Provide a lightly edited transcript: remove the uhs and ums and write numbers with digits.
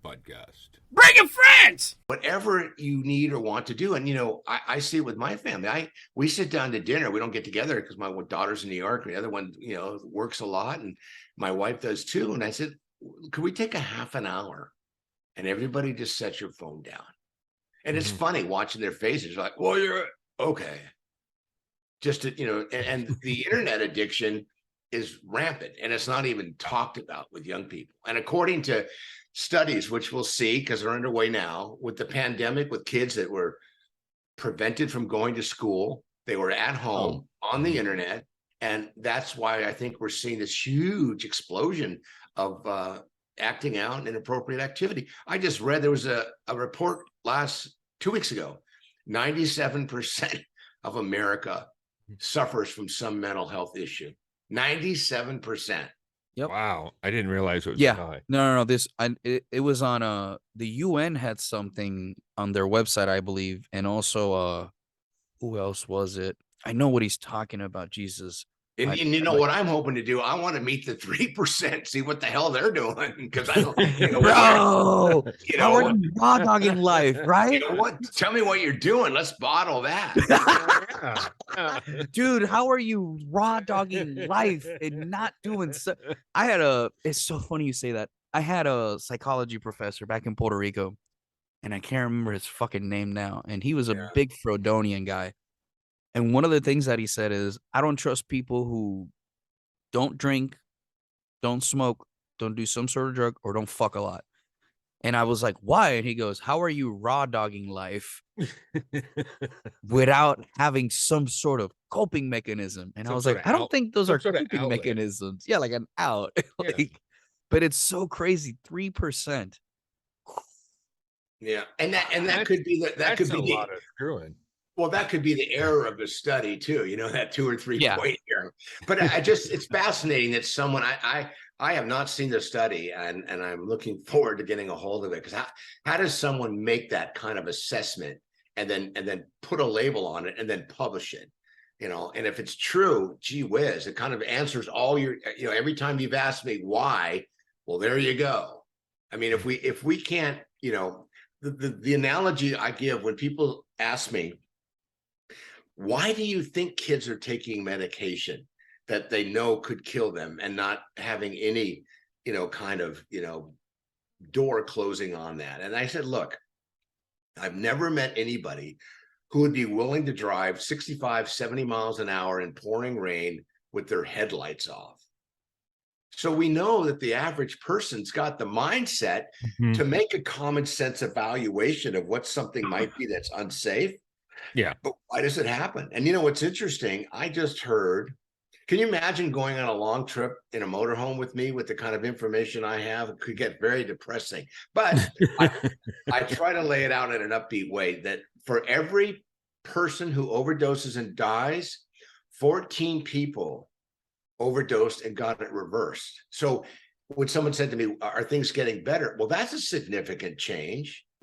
podcast. Bring your friends. Whatever you need or want to do. And, I see it with my family. We sit down to dinner. We don't get together because my daughter's in New York and the other one, works a lot. And my wife does too. And I said, could we take a half an hour and everybody just set your phone down? And it's funny watching their faces like, well, you're okay. Just to, and the internet addiction is rampant and it's not even talked about with young people. And according to studies, which we'll see because they're underway now with the pandemic, with kids that were prevented from going to school, they were at home on the internet. And that's why I think we're seeing this huge explosion of acting out and inappropriate activity. I just read there was a report 2 weeks ago, 97% of America suffers from some mental health issue. 97%. Yep. Wow. I didn't realize it was that high. No. It was on the UN had something on their website, I believe. And also who else was it? I know what he's talking about, Jesus. And what I'm hoping to do, I want to meet the 3%, see what the hell they're doing. Because I don't bro, how are you raw dogging life, right? You know what? Tell me what you're doing. Let's bottle that. Dude, how are you raw dogging life and not doing so? It's so funny you say that. I had a psychology professor back in Puerto Rico, and I can't remember his fucking name now. And he was a big Frodonian guy. And one of the things that he said is, I don't trust people who don't drink, don't smoke, don't do some sort of drug, or don't fuck a lot. And I was like, why? And he goes, how are you raw dogging life without having some sort of coping mechanism? And I was like, I don't think those are coping mechanisms. Yeah, like an out. But it's so crazy. 3%. Yeah. And that could be that could be a lot of screwing. Well, that could be the error of the study too, that 2 or 3 point error. But it's fascinating that someone I have not seen the study and I'm looking forward to getting a hold of it, because how does someone make that kind of assessment and then put a label on it and then publish it? And if it's true, gee whiz, it kind of answers all your, every time you've asked me why, well, there you go. I mean, if we can't, the analogy I give when people ask me, why do you think kids are taking medication that they know could kill them and not having any, kind of, door closing on that? And I said, look, I've never met anybody who would be willing to drive 65, 70 miles an hour in pouring rain with their headlights off. So we know that the average person's got the mindset to make a common sense evaluation of what something might be that's unsafe. Yeah. But why does it happen? And what's interesting, I just heard, can you imagine going on a long trip in a motorhome with me with the kind of information I have? It could get very depressing. But I try to lay it out in an upbeat way that for every person who overdoses and dies, 14 people overdosed and got it reversed. So when someone said to me, are things getting better? Well, that's a significant change.